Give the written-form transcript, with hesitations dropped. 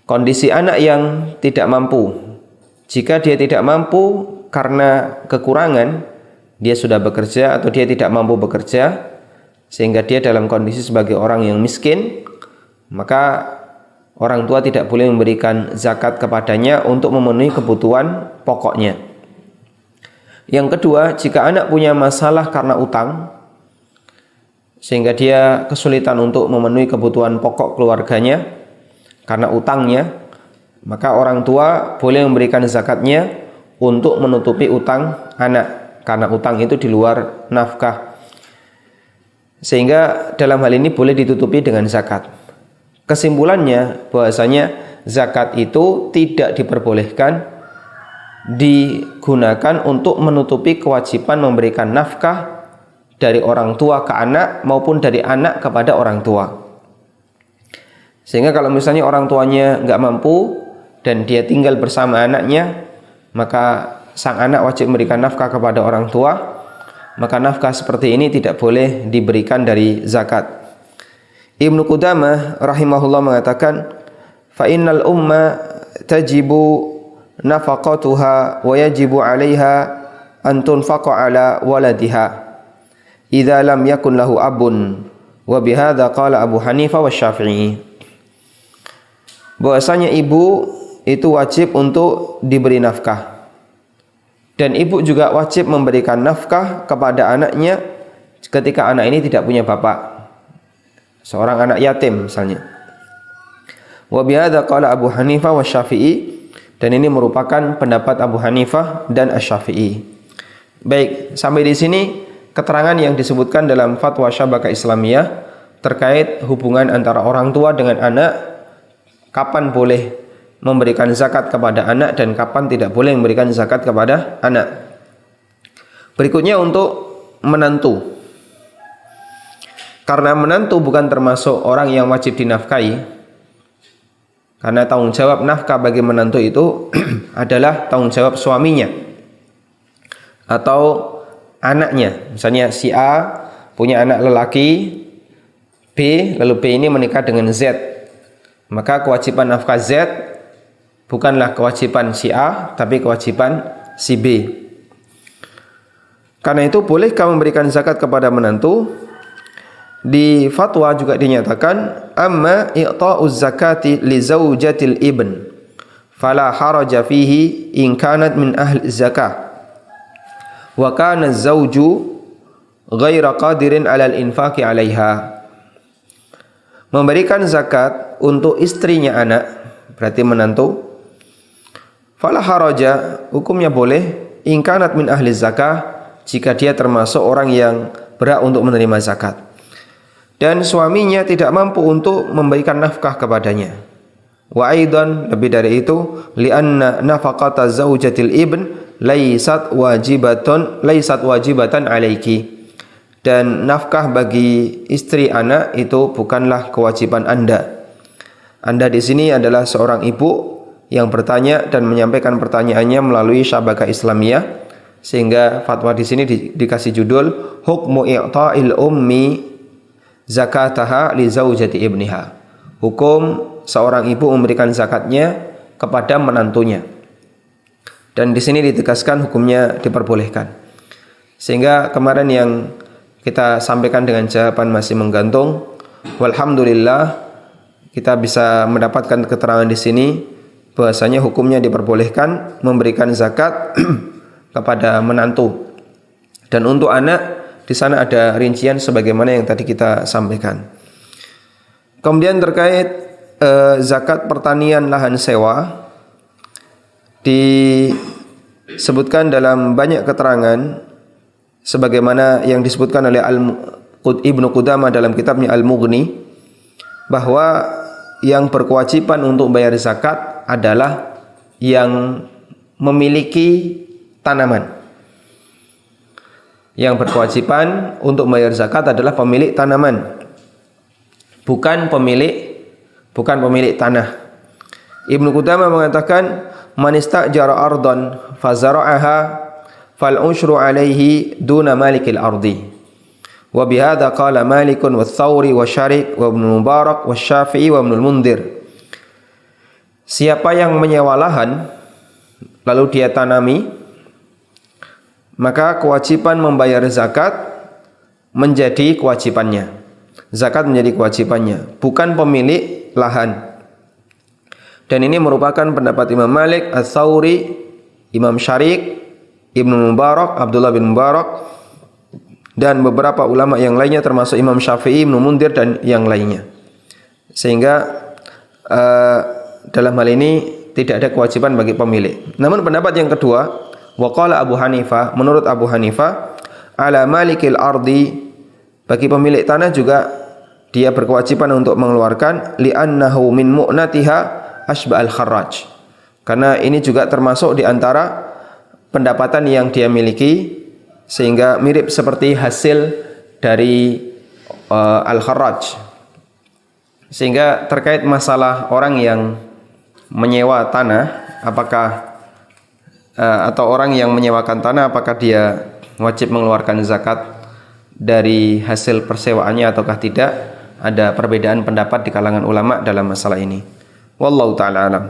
Kondisi anak yang tidak mampu. Jika dia tidak mampu karena kekurangan, dia sudah bekerja atau dia tidak mampu bekerja, sehingga dia dalam kondisi sebagai orang yang miskin, maka orang tua tidak boleh memberikan zakat kepadanya untuk memenuhi kebutuhan pokoknya. Yang kedua, jika anak punya masalah karena utang, sehingga dia kesulitan untuk memenuhi kebutuhan pokok keluarganya karena utangnya, maka orang tua boleh memberikan zakatnya untuk menutupi utang anak, karena utang itu di luar nafkah, sehingga dalam hal ini boleh ditutupi dengan zakat. Kesimpulannya bahwasanya zakat itu tidak diperbolehkan digunakan untuk menutupi kewajiban memberikan nafkah dari orang tua ke anak maupun dari anak kepada orang tua. Sehingga kalau misalnya orang tuanya nggak mampu dan dia tinggal bersama anaknya, maka sang anak wajib memberikan nafkah kepada orang tua. Maka nafkah seperti ini tidak boleh diberikan dari zakat. Ibnu Qudamah rahimahullah mengatakan, fa innal umma tajibu nafaqatuha wa yajibu 'alaiha an tunfaqa 'ala waladiha idza lam yakun lahu abun, wa bihadza qala Abu Hanifah wa Syafi'i. Bahwasanya ibu itu wajib untuk diberi nafkah, dan ibu juga wajib memberikan nafkah kepada anaknya ketika anak ini tidak punya bapak, seorang anak yatim misalnya. Wa bihadza qala Abu Hanifah wa Syafi'i, dan ini merupakan pendapat Abu Hanifah dan Asy-Syafi'i. Baik, sampai di sini keterangan yang disebutkan dalam fatwa Syabakah Islamiyah terkait hubungan antara orang tua dengan anak, kapan boleh memberikan zakat kepada anak dan kapan tidak boleh memberikan zakat kepada anak. Berikutnya untuk menantu. Karena menantu bukan termasuk orang yang wajib dinafkahi, karena tanggung jawab nafkah bagi menantu itu adalah tanggung jawab suaminya atau anaknya. Misalnya si A punya anak lelaki B, lalu B ini menikah dengan Z, maka kewajiban nafkah Z bukanlah kewajiban si A, tapi kewajiban si B. Karena itu bolehkah memberikan zakat kepada menantu? Di fatwa juga dinyatakan, amma i'ta'uz zakati li zaujatil ibn fala haraja fihi in kanat min ahli zakah wa kana az-zawju ghaira qadirin 'ala al-infaqi 'alaiha. Memberikan zakat untuk istrinya anak, berarti menantu, fala haraja, hukumnya boleh, in kanat min ahli zakah, jika dia termasuk orang yang berhak untuk menerima zakat dan suaminya tidak mampu untuk memberikan nafkah kepadanya. Wa aidan, lebih dari itu, li'anna nafaqata zaujatil ibn laysat wajibatan alaiki, dan nafkah bagi istri anak itu bukanlah kewajiban Anda. Anda di sini adalah seorang ibu yang bertanya dan menyampaikan pertanyaannya melalui Syabakah Islamiyah, sehingga fatwa di sini dikasih judul hukmu i'ta'il ummi zakataha li zaujati ibniha. Hukum seorang ibu memberikan zakatnya kepada menantunya. Dan di sini ditegaskan hukumnya diperbolehkan. Sehingga kemarin yang kita sampaikan dengan jawaban masih menggantung, walhamdulillah kita bisa mendapatkan keterangan di sini bahwasanya hukumnya diperbolehkan memberikan zakat kepada menantu. Dan untuk anak di sana ada rincian sebagaimana yang tadi kita sampaikan. Kemudian terkait zakat pertanian lahan sewa, disebutkan dalam banyak keterangan sebagaimana yang disebutkan oleh Ibnu Qudamah dalam kitabnya Al-Mughni, bahwa yang berkewajiban untuk bayar zakat adalah yang memiliki tanaman. Yang berkewajiban untuk bayar zakat adalah pemilik tanaman, bukan pemilik tanah. Ibnu Qudamah mengatakan, man istajara ardan fazara'aha fal ushru alaihi duna malikil ardi. Wa bihadza qala Malikun wa Thawri wa Syarik wa Ibnu Mubarak wa Syafi'i wa Ibnu Mundhir. siapa yang menyewa lahan lalu dia tanami, maka kewajiban membayar zakat menjadi kewajibannya. Zakat menjadi kewajibannya, bukan pemilik lahan. Dan ini merupakan pendapat Imam Malik, Ats-Tsauri, Imam Syarik, Ibnu Mubarak, Abdullah bin Mubarak, dan beberapa ulama yang lainnya termasuk Imam Syafi'i, Ibnu Mundir, dan yang lainnya. Sehingga dalam hal ini tidak ada kewajiban bagi pemilik. Namun pendapat yang kedua, waqala Abu Hanifah, menurut Abu Hanifah, ala malikil ardi, bagi pemilik tanah juga dia berkewajiban untuk mengeluarkan, li'annahu min mu'natiha asba'al kharraj, karena ini juga termasuk di antara pendapatan yang dia miliki, sehingga mirip seperti hasil dari al-kharraj. Sehingga terkait masalah orang yang menyewa tanah, apakah atau orang yang menyewakan tanah, apakah dia wajib mengeluarkan zakat dari hasil persewaannya ataukah tidak, ada perbedaan pendapat di kalangan ulama dalam masalah ini. Wallahu ta'ala alam.